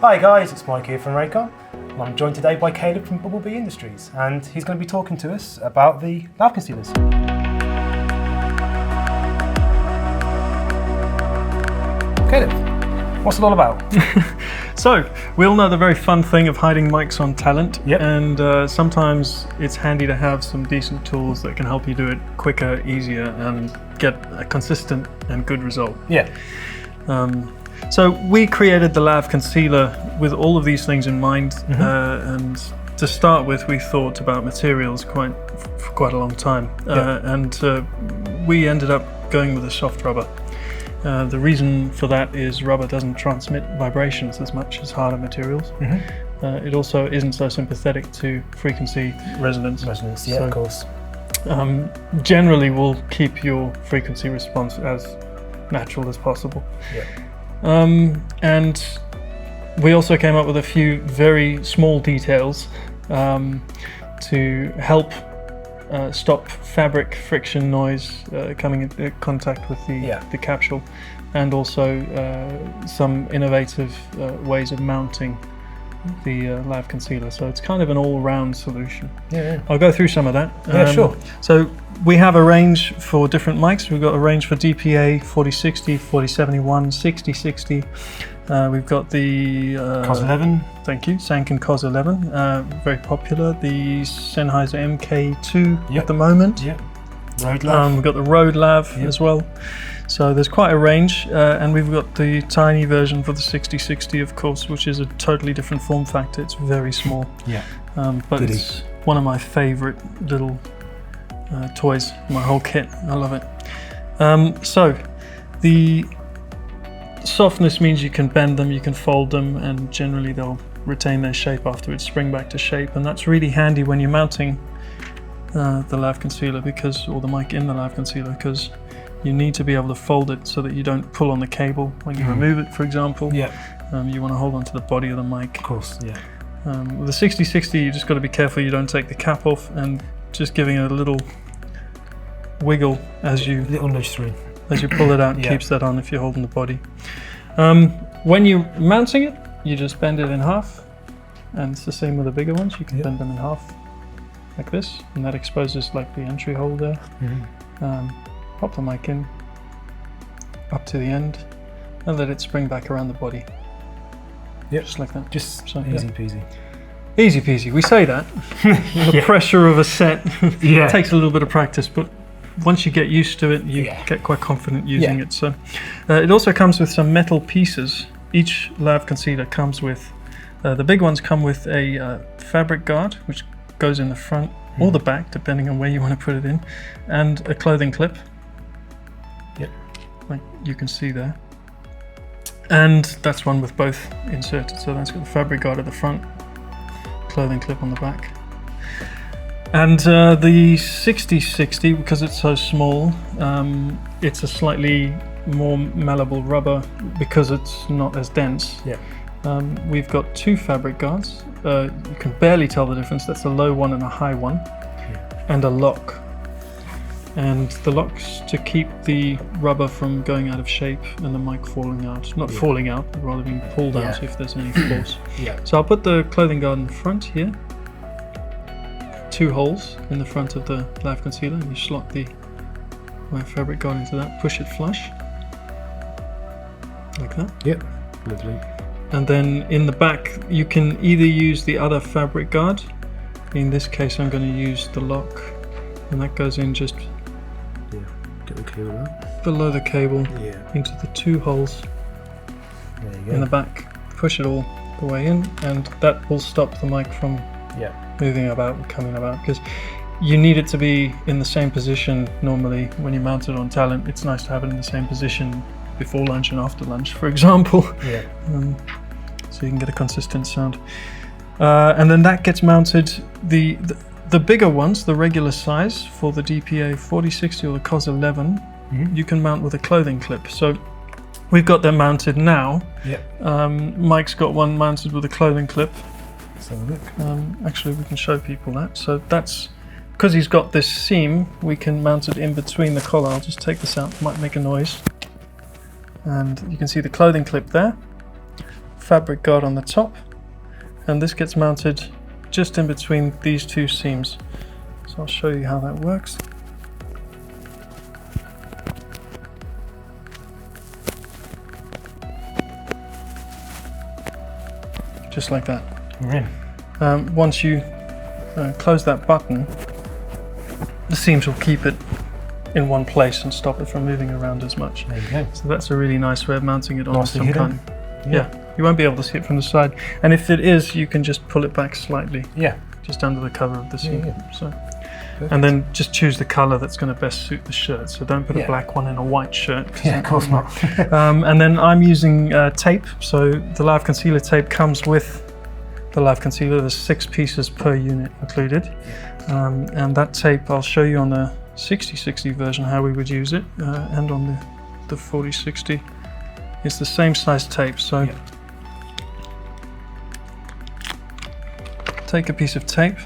Hi guys, it's Mike here from Raycon. I'm joined today by Caleb from Bubblebee Industries, and he's going to be talking to us about the Lav Concealers. Caleb, what's it all about? So, we all know the very fun thing of hiding mics on talent, Yep. and sometimes it's handy to have some decent tools that can help you do it quicker, easier, and get a consistent and good result. Yeah. So we created the Lav Concealer with all of these things in mind, and to start with, we thought about materials for quite a long time, and we ended up going with a soft rubber. The reason for that is rubber doesn't transmit vibrations as much as harder materials. It also isn't so sympathetic to frequency resonance. Yeah, of course. Generally, will keep your frequency response as natural as possible. Yeah. And we also came up with a few very small details to help stop fabric friction noise coming into contact with the capsule, and also some innovative ways of mounting the Lav Concealer. So it's kind of an all-round solution. Yeah. I'll go through some of that. Yeah, sure. So we have a range for different mics. We've got a range for DPA 4060, 4071, 6060. We've got the COS-11. Thank you, Sanken COS-11, very popular. The Sennheiser MKE at the moment. Yeah. RØDE Lav. We've got the RØDE Lav as well. So there's quite a range, and we've got the tiny version for the 6060, of course, which is a totally different form factor. It's very small. Yeah. But it's one of my favorite little toys, my whole kit. I love it. So the softness means you can bend them, you can fold them, and generally they'll retain their shape afterwards, spring back to shape, and that's really handy when you're mounting the Lav Concealer, or the mic in the Lav Concealer, because you need to be able to fold it so that you don't pull on the cable when you remove it, for example. Yeah. You want to hold onto the body of the mic. Of course, yeah. With the 6060, you just got to be careful you don't take the cap off, and just giving it a little wiggle as you Little nudge through. As you pull it out, keeps that on if you're holding the body. When you're mounting it, you just bend it in half, and it's the same with the bigger ones. You can bend them in half like this, and that exposes like the entry hole there. Pop the mic in up to the end and let it spring back around the body. Just like that. Just so, easy peasy. Easy peasy. We say that. The pressure of a set takes a little bit of practice, but once you get used to it, you get quite confident using it. So it also comes with some metal pieces. Each Lav Concealer comes with, the big ones come with a fabric guard, which goes in the front or the back, depending on where you want to put it in, and a clothing clip. Like you can see there. And that's one with both inserted. So that's got the fabric guard at the front, clothing clip on the back. And the 6060, because it's so small, it's a slightly more malleable rubber because it's not as dense. We've got two fabric guards. You can barely tell the difference. That's a low one and a high one, and a lock. And the lock's to keep the rubber from going out of shape and the mic falling out. Not falling out, but rather being pulled out if there's any force. So I'll put the clothing guard in front here. Two holes in the front of the Lav Concealer, and you slot the fabric guard into that, push it flush like that. Lovely. And then in the back you can either use the other fabric guard. In this case I'm going to use the lock, and that goes in just get the cable out. Below the cable into the two holes in the back. Push it all the way in, and that will stop the mic from moving about and coming about, because you need it to be in the same position. Normally when you mount it on talent, it's nice to have it in the same position before lunch and after lunch, for example, so you can get a consistent sound. And then that gets mounted, the bigger ones, the regular size for the DPA 4060 or the COS-11, you can mount with a clothing clip. So we've got them mounted now. Mike's got one mounted with a clothing clip. Let's have a look. Actually, we can show people that. So that's because he's got this seam, we can mount it in between the collar. I'll just take this out, it might make a noise. And you can see the clothing clip there. fabric guard on the top, and this gets mounted just in between these two seams. So I'll show you how that works. Just like that. We're in. Once you close that button, the seams will keep it in one place and stop it from moving around as much. There you go. So that's a really nice way of mounting it on Nicely some hidden. kind. Yeah, you won't be able to see it from the side. And if it is, you can just pull it back slightly. Yeah. Just under the cover of the seam. Yeah. So, Perfect. and then just choose the color that's going to best suit the shirt. So don't put a black one in a white shirt. Yeah, of course not. And then I'm using tape. So the Lav Concealer tape comes with the Lav Concealer. There's 6 pieces per unit included. And that tape I'll show you on the 6060 version how we would use it, and on the 4060. It's the same size tape. So take a piece of tape.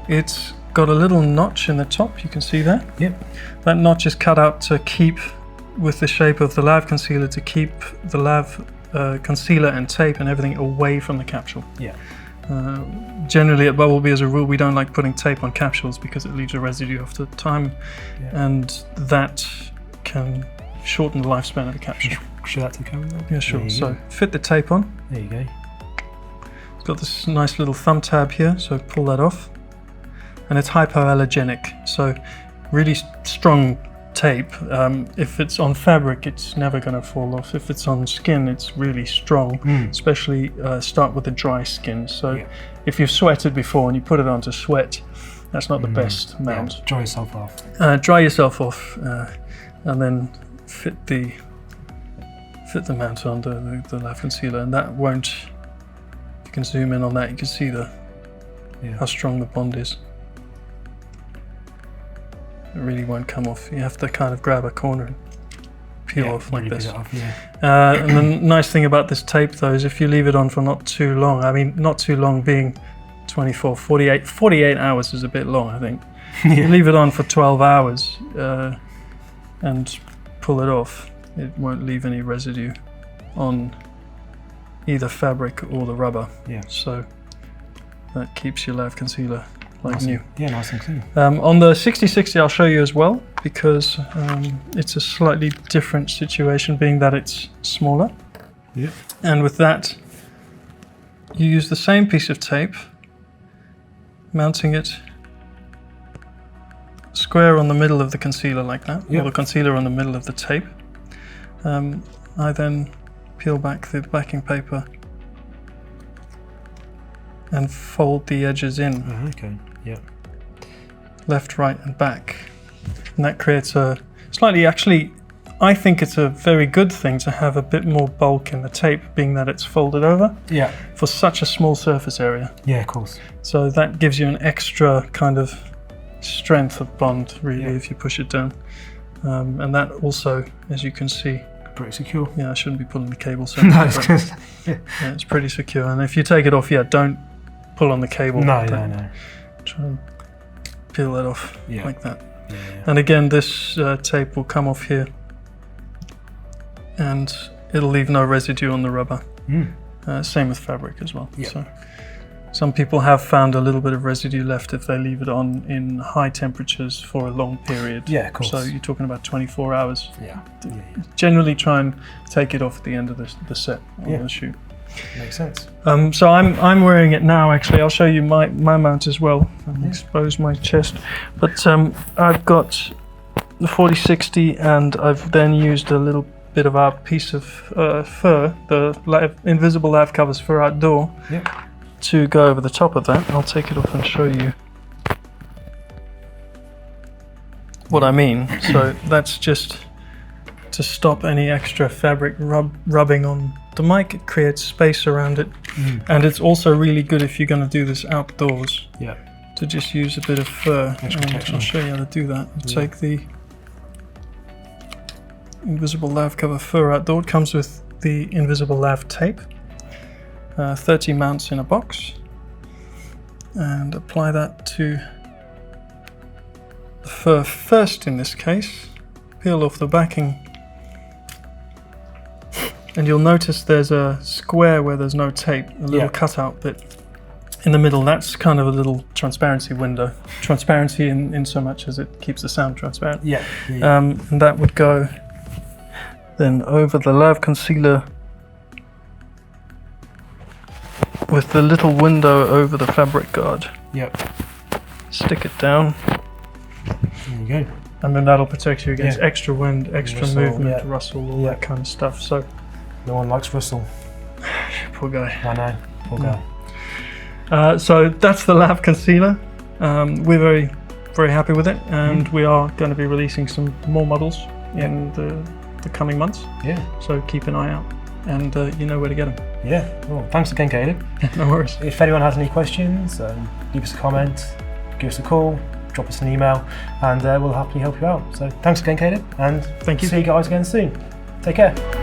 It's got a little notch in the top, you can see there. Yep. That notch is cut out to keep with the shape of the Lav Concealer, to keep the Lav Concealer and tape and everything away from the capsule. Yeah. Generally at Bubblebee, as a rule, we don't like putting tape on capsules because it leaves a residue after time, and that can shorten the lifespan of the capsule. Show that to the camera. Yeah, sure. So fit the tape on. There you go. It's got this nice little thumb tab here, so pull that off. And it's hypoallergenic, so really strong tape. If it's on fabric, it's never going to fall off. If it's on skin, it's really strong, especially start with the dry skin. So if you've sweated before and you put it on to sweat, that's not the best mount. Yeah, dry yourself off. Dry yourself off, and then fit the mount under the Lav Concealer, and that won't, if you can zoom in on that, you can see how strong the bond is. It really won't come off. You have to kind of grab a corner and peel off like this. And the nice thing about this tape though is if you leave it on for not too long, I mean not too long being 24, 48 hours is a bit long, I think. You leave it on for 12 hours and pull it off, it won't leave any residue on either fabric or the rubber. Yeah. So that keeps your Lav Concealer like nice new. Yeah, nice and clean. On the 6060 I'll show you as well, because it's a slightly different situation, being that it's smaller. Yeah. And with that, you use the same piece of tape, mounting it square on the middle of the concealer like that, or the concealer on the middle of the tape. I then peel back the backing paper and fold the edges in. Okay, yeah. Left, right and back. And that creates a slightly, actually, I think it's a very good thing to have a bit more bulk in the tape, being that it's folded over. Yeah. For such a small surface area. Yeah, of course. So that gives you an extra kind of strength of bond, really, if you push it down. And that also, as you can see, pretty secure. Yeah, I shouldn't be pulling the cable so No, much. it's good. Yeah, it's pretty secure. And if you take it off, don't pull on the cable. No. Try and peel that off like that. Yeah. And again, this tape will come off here and it'll leave no residue on the rubber. Same with fabric as well. Yeah. So some people have found a little bit of residue left if they leave it on in high temperatures for a long period. Yeah, of course. So you're talking about 24 hours. Yeah. Generally try and take it off at the end of the set on the shoot. Makes sense. So I'm wearing it now. Actually, I'll show you my mount as well and expose my chest. But I've got the 4060, and I've then used a little bit of our piece of fur, the invisible Lav covers for outdoor, to go over the top of that. I'll take it off and show you what I mean. So that's just to stop any extra fabric rubbing on the mic. It creates space around it, and it's also really good if you're going to do this outdoors. To just use a bit of fur. I'll show you how to do that. I'll take the invisible Lav cover fur outdoor. It comes with the invisible Lav tape. 30 mounts in a box, and apply that to the fur first in this case. Peel off the backing and you'll notice there's a square where there's no tape, a little cutout bit in the middle. That's kind of a little transparency window. Transparency in so much as it keeps the sound transparent. And that would go then over the Lav Concealer with the little window over the fabric guard. Stick it down. There you go. And then that'll protect you against extra wind, extra Rustle, movement, rustle, all that kind of stuff. So no one likes Russell. Poor guy. I know, poor guy. So that's the Lav Concealer. We're very, very happy with it, and we are going to be releasing some more models in the coming months. So keep an eye out, and you know where to get them. Well, thanks again, Caleb. No worries. If anyone has any questions, leave us a comment, give us a call, drop us an email, and we'll happily help you out. So thanks again, Caleb, and thank you. See you guys again soon. Take care.